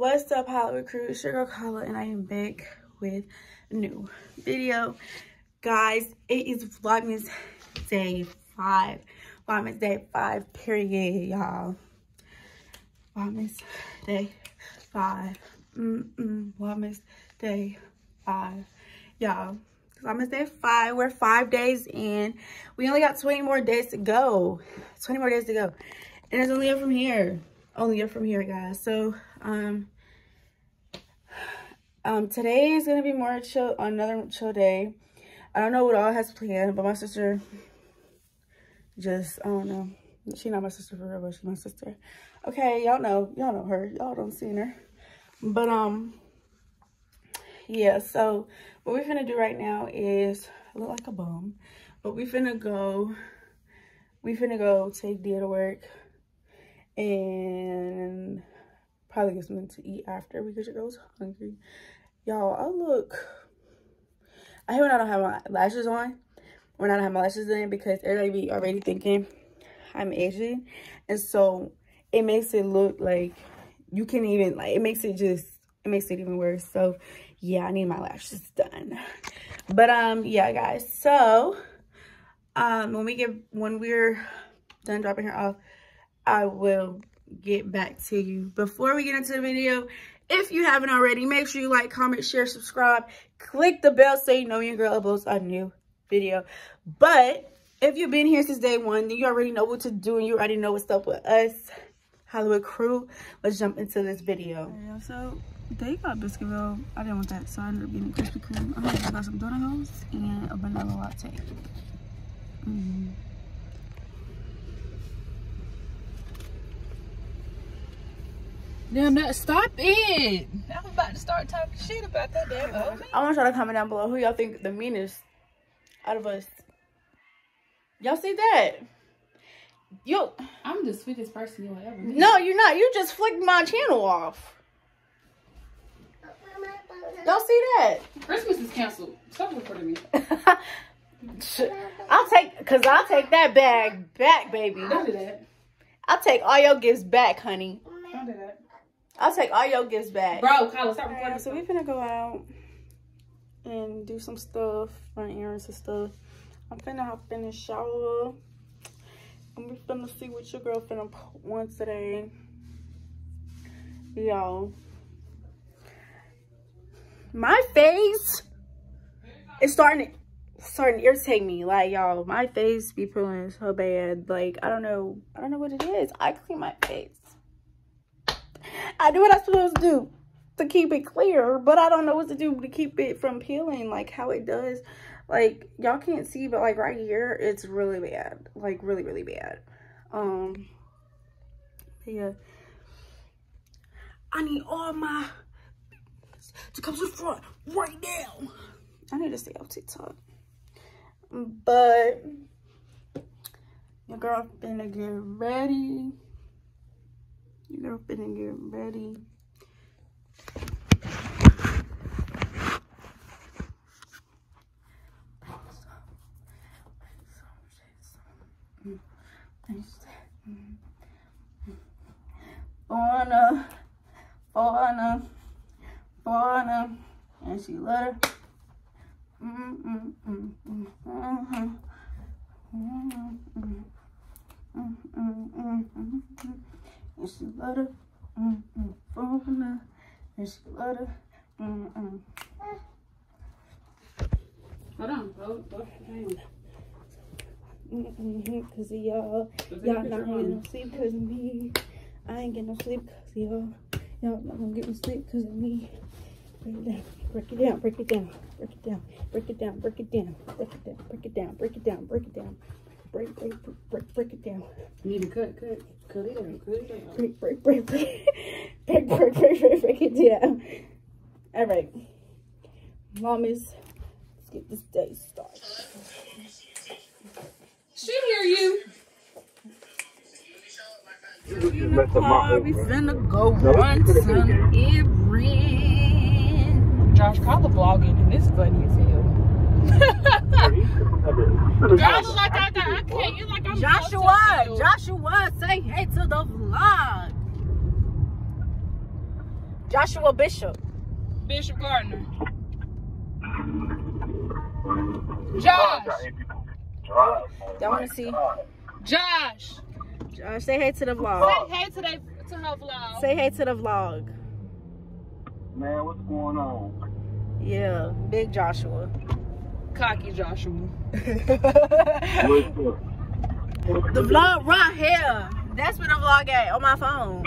What's up, Hollywood crew? It's your girl Carla, and I am back with a new video. Guys, it is Vlogmas day 5. Vlogmas day 5, period, y'all. Vlogmas day 5. Vlogmas day 5. Y'all, Vlogmas day 5. We're 5 days in. We only got 20 more days to go. 20 more days to go. And it's only up from here. Only up from here, guys. So, today is gonna be more chill, another chill day. I don't know what all has planned, but my sister just, I don't know. She's not my sister for real, but she's my sister. Okay, y'all know her. Y'all don't see her. But yeah. So what we're finna do right now is, I look like a bum, but we finna go take Dia to work and probably get something to eat after because your girl's hungry. Y'all, I hate when I don't have my lashes on. When I don't have my lashes in because everybody be already thinking I'm Asian. And so it makes it look like you can't even, like, it makes it even worse. So yeah, I need my lashes done. But yeah, guys. So when we're done dropping her off, I will get back to you. Before we get into the video, if you haven't already, make sure you like, comment, share, subscribe, click the bell so you know your girl uploads a new video. But if you've been here since day 1, then you already know what to do and you already know what's up with us, Hollywood crew. Let's jump into this video. Yeah, so they got Biscuitville. I didn't want that, so I ended up getting Krispy Kreme. I got some donut holes and a vanilla latte. Damn, stop it! I'm about to start talking shit about that damn old man. I want y'all to comment down below who y'all think the meanest out of us. Y'all see that? I'm the sweetest person you'll ever meet. No, you're not. You just flicked my channel off. Y'all see that? Christmas is canceled. Stop recording me. I'll take that bag back, baby. Don't do that. I'll take all your gifts back, honey. Don't do that. I'll take all your gifts back. Bro, Kyla, stop recording. Right, so we're finna go out and do some stuff, run errands and stuff. I'm finna hop in the shower. And we finna see what your girl finna want today. Y'all, my face is starting to irritate me. Like, y'all, my face be peeling so bad. Like, I don't know what it is. I clean my face. I do what I'm supposed to do to keep it clear, but I don't know what to do to keep it from peeling, like how it does. Like, y'all can't see, but like right here, it's really bad. Like really, really bad. Yeah. I need all my to come to the front right now. I need to stay off TikTok. But your girl finna get ready. Your girl finna get ready. Foreigner, and she let her. And she let her. Foreigner, and she let her. Hold on, hold Cause of y'all not getting no sleep cause of me. I ain't getting no sleep cause of y'all not gonna get no sleep cause of me. Break it down, break it down, break it down, break it down, break it down, break it down, break it down, break it down, break it down, break it down. You need to cut it down, break it down. All right, Mamas, let's get this day started. She hear you. We finna go run some errands. Josh, Carla vlogging, and this funny as hell. Girl, like I can't. You're like I'm Joshua, say hey to the vlog. Joshua Bishop. Bishop Gardner. Josh. Y'all want to see? Josh. Josh, say hey to the vlog. Say hey to her vlog. Say hey to the vlog. Man, what's going on? Yeah, big Joshua. Cocky Joshua. The vlog right here. That's where the vlog at on my phone.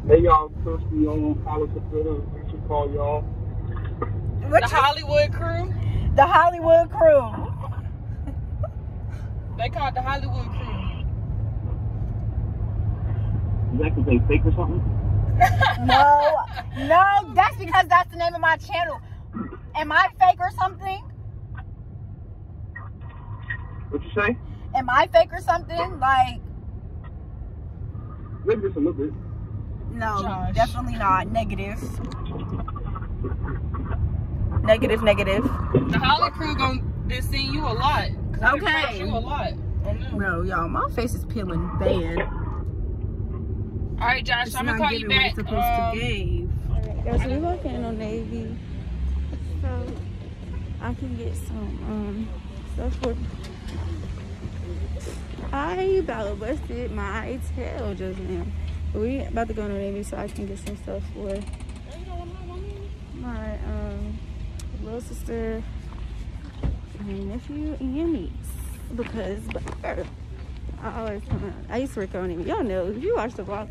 Hey, y'all, thirsty on politics. What you call y'all? The Hollywood crew. The Hollywood crew. They call it the Hollywood crew. Is that because they fake or something? No, that's because that's the name of my channel. Am I fake or something? What you say? Am I fake or something? Like, Maybe just a little bit. no, Josh. definitely not. Negative. Negative. The Holly crew been seeing you a lot. Okay. You a lot. Bro, y'all, my face is peeling bad. All right, Josh, It's I'm gonna not call you giving what back. it's supposed to give. Alright, guys, we walking in on Navy, so I can get some stuff for. I about busted my tail just now. But we about to go to Navy, so I can get some stuff for my little sister, my nephew, and niece. Because I used to work on Navy. Y'all know, if you watched the vlog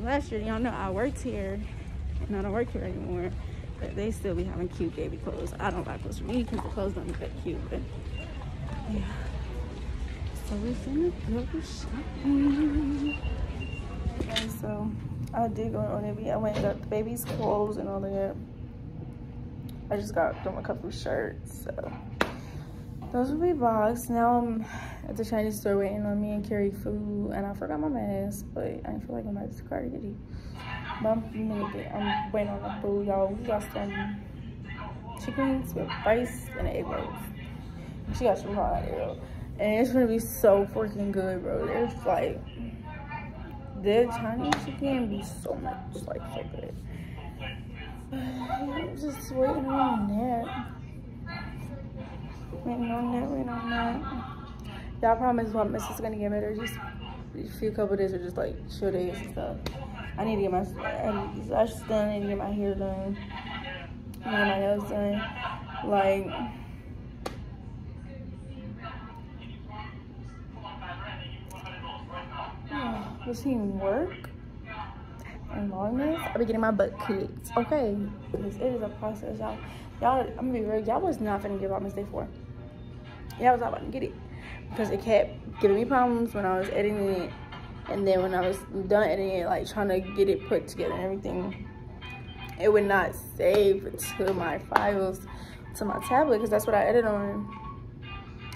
last year, y'all know I worked here, and I don't work here anymore. But they still be having cute baby clothes. I don't buy clothes for me because the clothes don't look that cute. But yeah, so we're finna go shopping. And so I did go on Navy. I went and got the baby's clothes and all that. I just got them a couple shirts. So those will be boxed. Now I'm at the Chinese store waiting on me and carry food, and I forgot my mask, but I didn't feel like I'm at the car to get it. But I'm waiting on the food, y'all. We got some chickens with rice and egg rolls. She got some hot arrow, and it's gonna be so freaking good, bro. There's like the Chinese chicken be so much like so good. I'm just waiting on that. Waiting on that. Y'all promise what my sister's gonna get better. Just a few couple days or just like chill days and stuff. I need to get my lashes done. I need to get my hair done. I need to get my nails done. Like, this team work and Vlogmas. I'll be getting my butt kicked. Okay, because it is a process, y'all. I'm gonna be real. Y'all was not finna give Vlogmas Day 4. Y'all was not about to get it because it kept giving me problems when I was editing it, and then when I was done editing it, like trying to get it put together and everything, it would not save to my files to my tablet because that's what I edit on.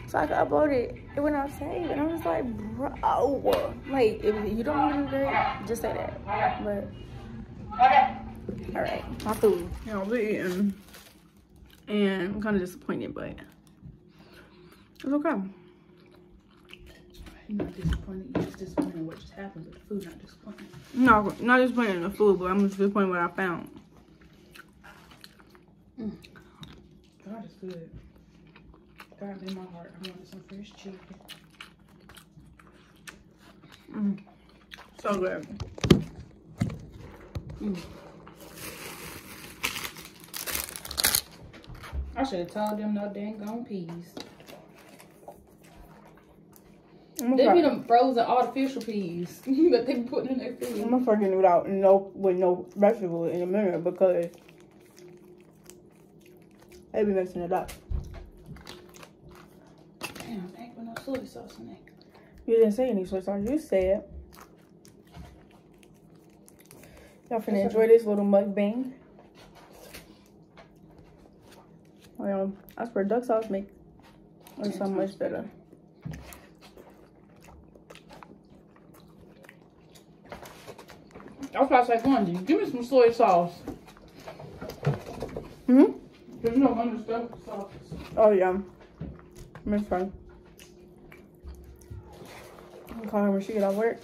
So I could upload it. It would not save, and I was like, bro, like if you don't want to do that, just say that. But all right, my food. You know, we're eating, and I'm kind of disappointed, but it's okay. You're not disappointed. You're just disappointed in what just happened, but the food not disappointed. No, not disappointed in the food, but I'm just disappointed in what I found. God is good. God in my heart, I wanted some fresh chicken. So good. I should have told them no dang gone peas. They be them frozen artificial peas that they be putting in their food. I'm gonna fucking it out with no vegetable in a minute because they be mixing it up. Damn, ain't got no soy sauce in there. You didn't say any soy sauce. You said. Y'all finna enjoy this little mukbang. Well, I swear duck sauce makes it so much better. I was about to say, Bundy, give me some soy sauce. There's no understuffed sauce. Oh yeah. Miss fun. I'm calling her when she get off work.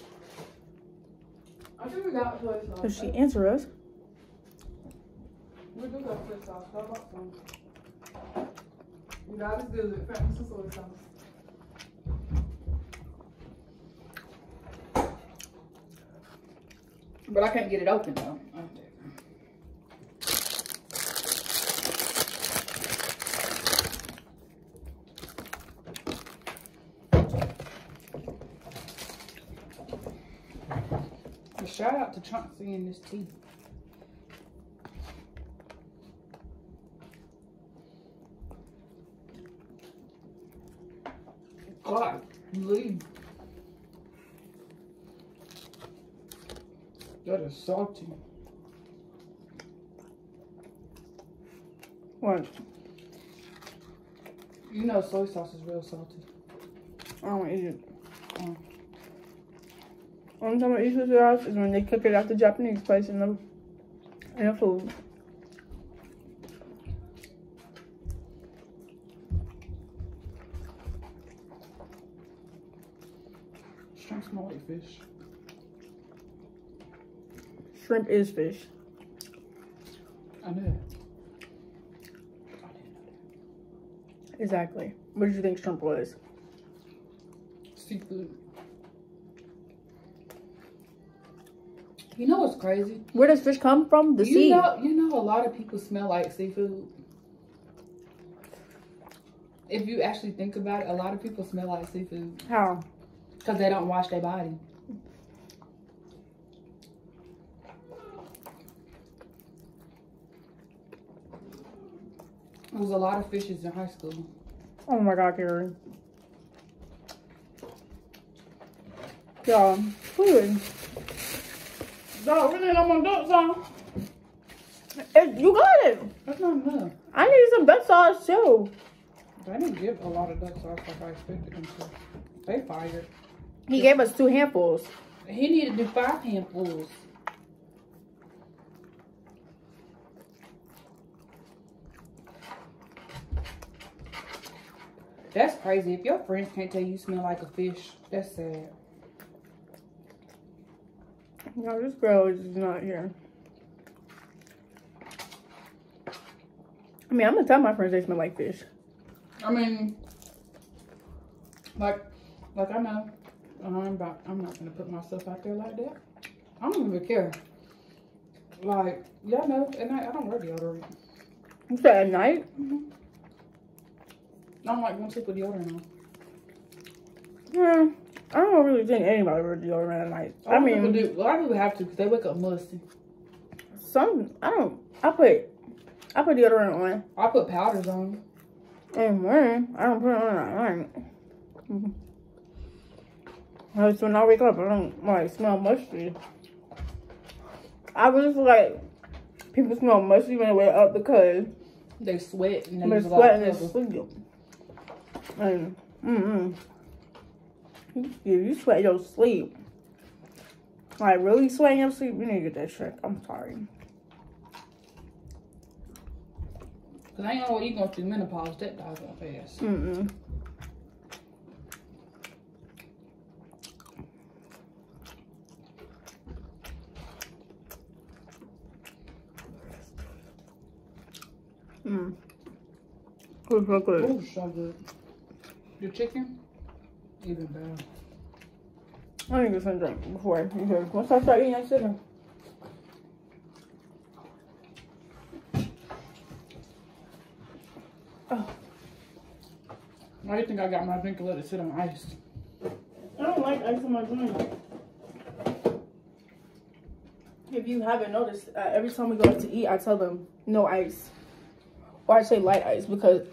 I think we got soy sauce. Does she answer us? We do got soy sauce. How about some? You got to do it. Find some soy sauce. But I can't get it open though. Shout out to Chauncey and this tea. God, leave. That is salty. What? You know soy sauce is real salty. I don't eat it. Only time I eat soy sauce is when they cook it at the Japanese place in the food. Shrimp smell like fish. Shrimp is fish. I know. Exactly. What did you think shrimp was? Seafood. You know what's crazy? Where does fish come from? The sea. You know a lot of people smell like seafood. If you actually think about it, a lot of people smell like seafood. How? Because they don't wash their body. There was a lot of fishes in high school. Oh my God, Karen. Y'all, food. Dog, really, I'm on duck sauce. You got it. That's not enough. I need some duck sauce too. They didn't give a lot of duck sauce like I expected them to. They fired. He gave us 2 handfuls. He needed to do 5 handfuls. That's crazy. If your friends can't tell you smell like a fish, that's sad. No, this girl is not here. I mean, I'm gonna tell my friends they smell like fish. I mean, like I know. I'm not gonna put myself out there like that. I don't even care. Like, y'all know, at night I don't wear deodorant. You said at night? I don't like one sleep with deodorant on. Yeah, I don't really think anybody wears deodorant at night. A lot of people have to because they wake up musty. I put deodorant on. I put powders on. And when I don't put it on at night. Because when I wake up, I don't like smell musty. I really feel like people smell musty when they wake up because they sweat and they sweat and they sleep. And you sweat in your sleep. Like really sweat in your sleep, you need to get that checked. I'm sorry. Cause I ain't know what you going through menopause. That dog's gonna pass. It's so good. Oh, so good. Your chicken, even better. I need to get some drink before because once I start eating that chicken. Oh. Why do you think I got my drink and let it sit on ice? I don't like ice on my drink. If you haven't noticed, every time we go out to eat, I tell them no ice. Or I say light ice because,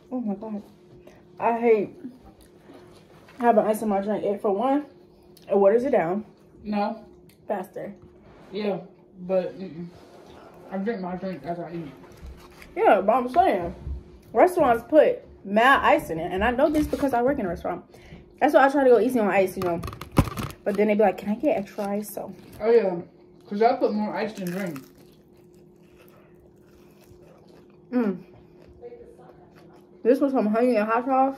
oh my God, I hate having ice in my drink. For one, it waters it down. No. Faster. Yeah, but I drink my drink as I eat. Yeah, but I'm saying, restaurants put mad ice in it. And I know this because I work in a restaurant. That's why I try to go easy on ice, you know. But then they be like, can I get extra ice? So. Oh, yeah. Because I put more ice than drink. This was some honey and hot sauce.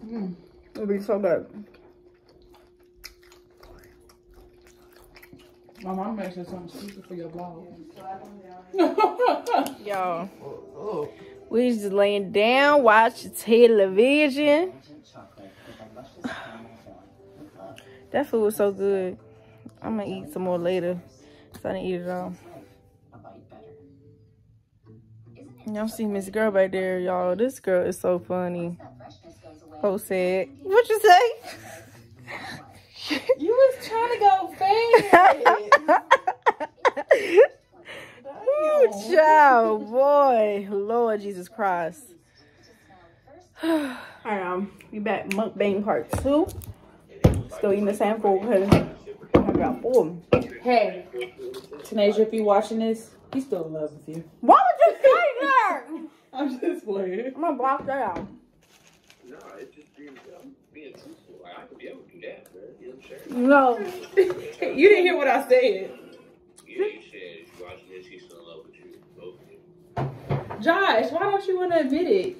It would be so good. My mom makes something stupid for your vlog. Y'all, we just laying down, watching television. That food was so good. I'm gonna eat some more later, so I didn't eat it all. Y'all see Miss Girl right there, y'all. This girl is so funny. Oh, sad. What you say? You was trying to go fast. Ooh, child, boy. Lord Jesus Christ. Alright, we back mukbang part 2. Still eating the same food because I got 4. Hey, Tanasia, if you watching this, he still in love with you. Why would you say that? I'm just playing. I'm gonna block that out. No, it's just being truthful. I could be able to do that, man. You know what I'm saying? No. You didn't hear what I said. Yeah, you said if you're watching this, he's still in love with you. Okay. Josh, why don't you want to admit it?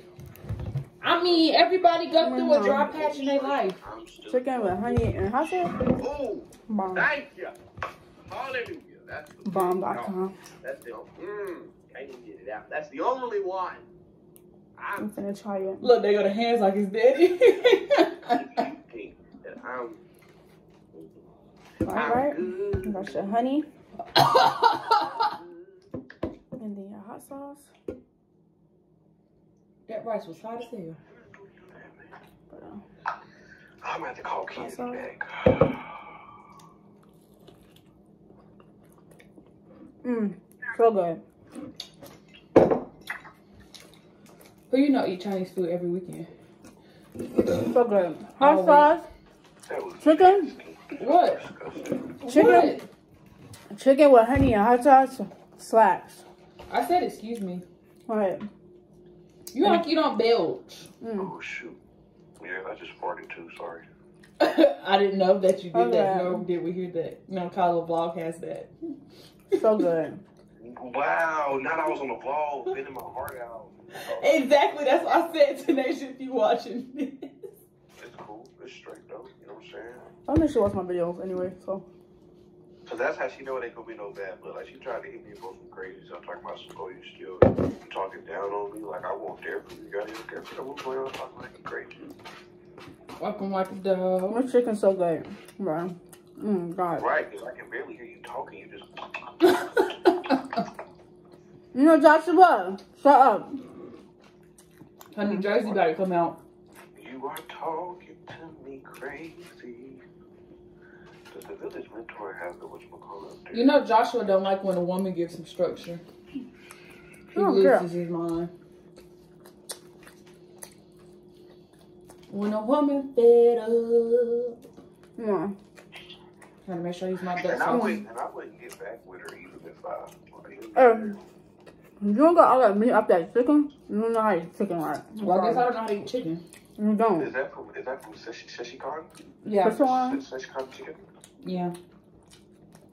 I mean, everybody go through a dry patch in their life. Chicken with honey and hot sauce. Oh, Bomb. thank you. Hallelujah. That's the Bomb.com. That's the can't even get it out. That's the only one. I'm finna try it. Look, they got the hands like his daddy. Think that I'm Alright. good. You got your honey. And then your hot sauce. That rice was hot as hell. But, I'm gonna have to call Keith back. So good. But you know, eat Chinese food every weekend. So good. Hot sauce. Chicken. What? Chicken. Chicken with honey and hot sauce slaps. I said, excuse me. Alright. You like you don't belch. Oh shoot. Yeah, I just farted too, sorry. I didn't know that you did that. Okay. Nor did we hear that. No, Kyla vlog has that. So good. Wow, now that I was on the vlog, bending my heart out. Exactly, that's what I said to Nation if you watching this. It's cool, it's straight though, you know what I'm saying? I'll make sure to watch my videos anyway, so. Cause that's how she know it ain't gonna be no bad, but like she tried to hit me for some crazy stuff, talking about some, oh, you still talking down on me, like I won't dare for you guys, you don't care what's going on, talking like you crazy. Walking like a dog. My chicken's so good, bro. God. Right, cause I can barely hear you talking, you just. You know, Joshua, shut up. Honey, Jersey about to come out. You are talking to me crazy. Does the village mentor have the whatchamacallit there? You know, Joshua don't like when a woman gives him structure. He loses his mind. When a woman fed up. Yeah. Trying to make sure he's not And that I soft. wouldn't get back with her even if I. You don't got all that meat up that chicken. You don't know how to eat chicken right. Well, I guess I don't know how to eat chicken. You don't. Is that from Seshikan? Yeah. Seshikan chicken? Yeah.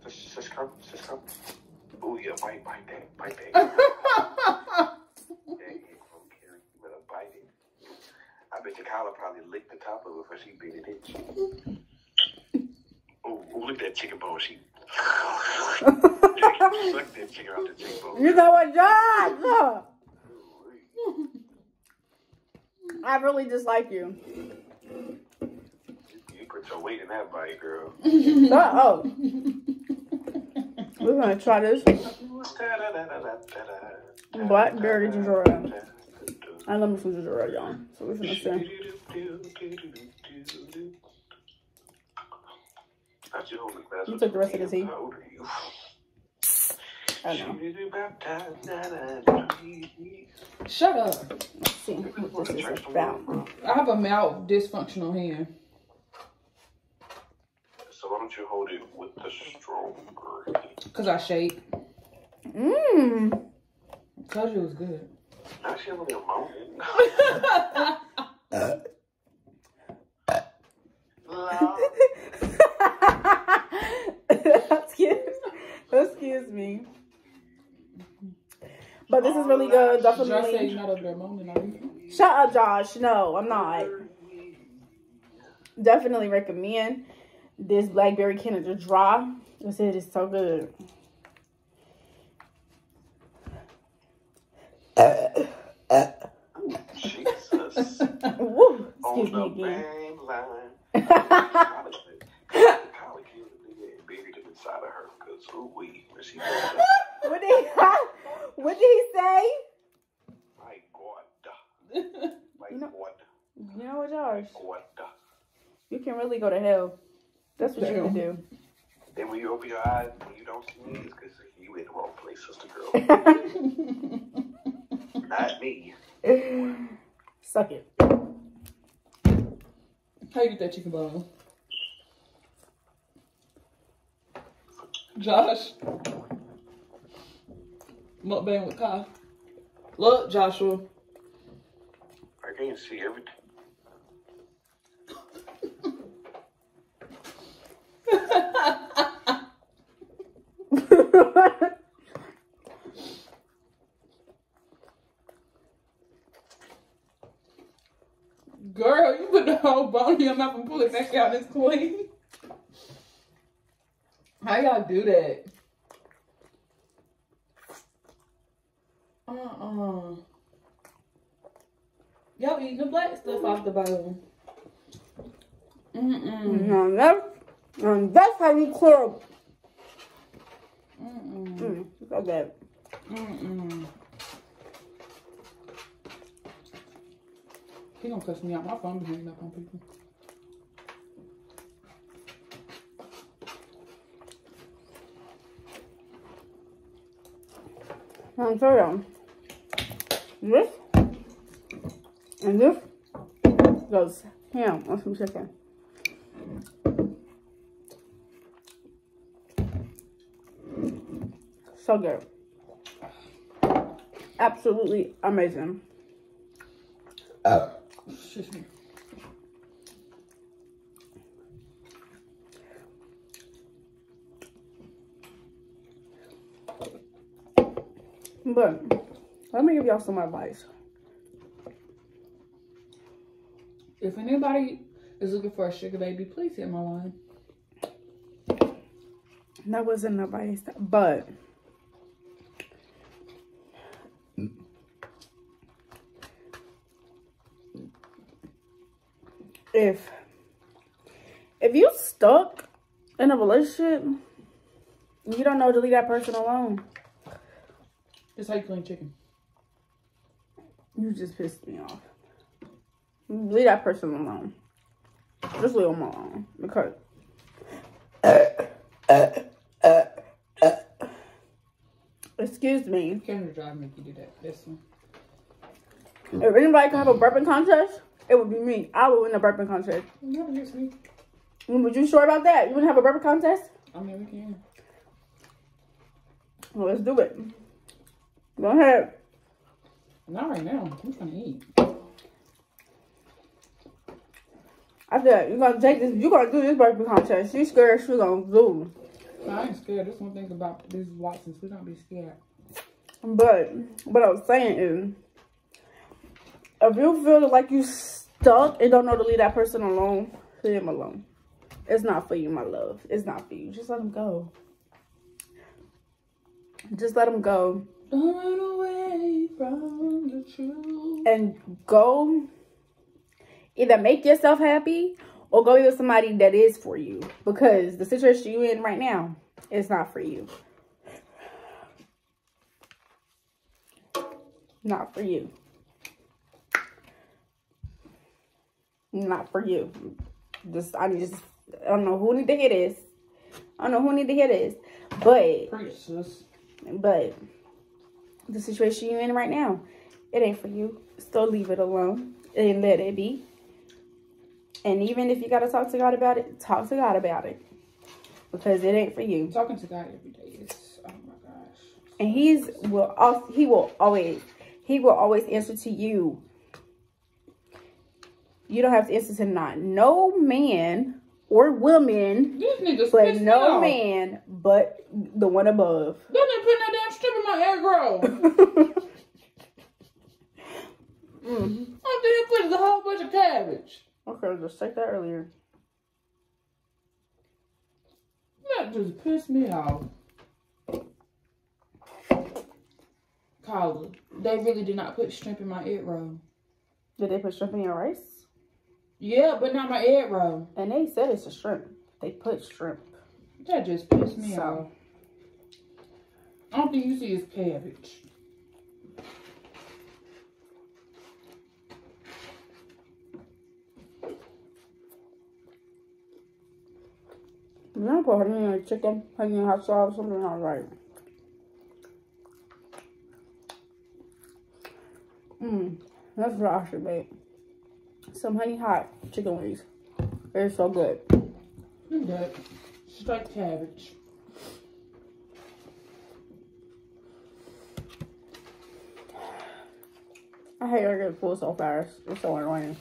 Seshikan? Oh yeah, bite that. Yeah, you better bite it. I bet your Kyla probably licked the top of it before she bit it, didn't she? Oh, look at that chicken bone. She sucked that chicken out the chicken bone. You know what, Josh? Look. I really dislike you. You put your weight in that bite, girl. Oh. We're gonna try this blackberry ginger ale. I love me some ginger ale, y'all. So we're gonna see. You took the rest of the tea. I know. Shut up. Let's see what this is about. I have a dysfunctional hand. So why don't you hold it with the stronger? Because I shake. Mmm. Told you it was good. Actually, I'm gonna Excuse me. But this is really good. Josh said Definitely. you're not over there moaning, are you? Shut up, Josh. No, I'm not. Definitely recommend this blackberry Canada dry. That's it. It's so good. Jesus. Woo. On Excuse the me again. main line. How would you nigga and buried him inside of her? Because where she goes. What did he say? My God. My God. You know what, Josh? God. You can really go to hell. That's what you can do. And when you open your eyes and you don't see me, it's because you in the wrong place, sister girl. Not me. Suck it. How you get that chicken bone? Josh. Mukbang with Kai. Look, Joshua. I can't see everything. Girl, you put the whole bone in your mouth and pull it back out. It's clean. How y'all do that? Y'all eating the black stuff off the bone. No, that's how you clear. So good. He gonna cuss me out. My phone be hanging up on people. I'm sorry. This and this goes ham on some chicken. So good. Absolutely amazing. Excuse me. But let me give y'all some advice. If anybody is looking for a sugar baby, please hit my line. That wasn't advice, but if you stuck in a relationship, you don't know to leave that person alone. Just how you clean chicken. You just pissed me off. Leave that person alone. Just leave them alone. Because excuse me. Canada Dry make you do that. This one. If anybody could have a burping contest, it would be me. I would win the burping contest. Never gets me. Would you sure about that? You wouldn't have a burping contest? I mean, we can. Well, let's do it. Go ahead. Not right now. I'm trying to eat. I said, you're going to take this. You're going to do this burping contest. She's scared she's going to lose. I ain't scared. That's one thing about these Watsons. We don't be scared. But what I was saying is, if you feel like you stuck and don't know to leave that person alone, leave him alone. It's not for you, my love. It's not for you. Just let him go. Just let him go. Don't run away from the truth. And go. Either make yourself happy or go with somebody that is for you. Because the situation you're in right now is not for you. Not for you. Not for you. I don't know who need to hear this. I don't know who need to hear this. But the situation you're in right now, it ain't for you. So leave it alone and let it be. And even if you gotta talk to God about it, talk to God about it. Because it ain't for you. Talking to God every day is, oh my gosh. And he will always answer to you. You don't have to answer to not no man or woman, but no man but the one above. Don't they put no damn strip in my egg roll? All they put is a whole bunch of cabbage. Okay, just take that earlier. Look, just pissed me off. Carla, they really did not put shrimp in my egg roll. Did they put shrimp in your rice? Yeah, but not my egg roll. And they said it's a shrimp. They put shrimp. That just pissed me off. I don't think you see is cabbage. You don't put honey in chicken, honey in hot sauce, something not right. That's what I should make. Some honey hot chicken wings. They're so good. Good. Straight cabbage. I hate I get full so fast. It's so annoying.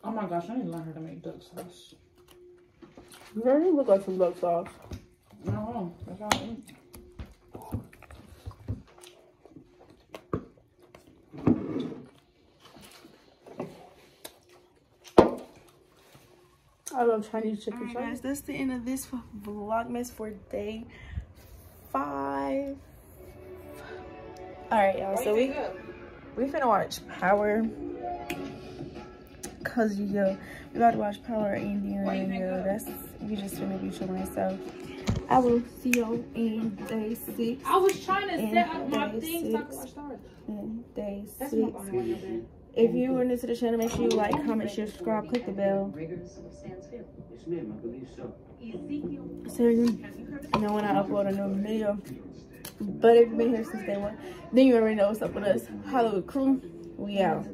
Oh my gosh, I need to learn how to make duck sauce. You already look like some duck sauce. No, that's all I eat. I love Chinese chicken. Alright, guys, that's the end of this Vlogmas for day 5. Alright, y'all. So we finna watch Power. Cause we about to watch Power and that's we just finna be chilling. So I will see y'all in day 6. I was trying to set up my things so I could watch stars. In day 6. If you are new to the channel, make sure you like, comment, share, subscribe, click the bell. So you know when I upload a new video. But if you've been here since day 1, then you already know what's up with us. Hollywood crew, we out.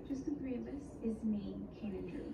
Just the 3 of us is me, Kane, and Drew.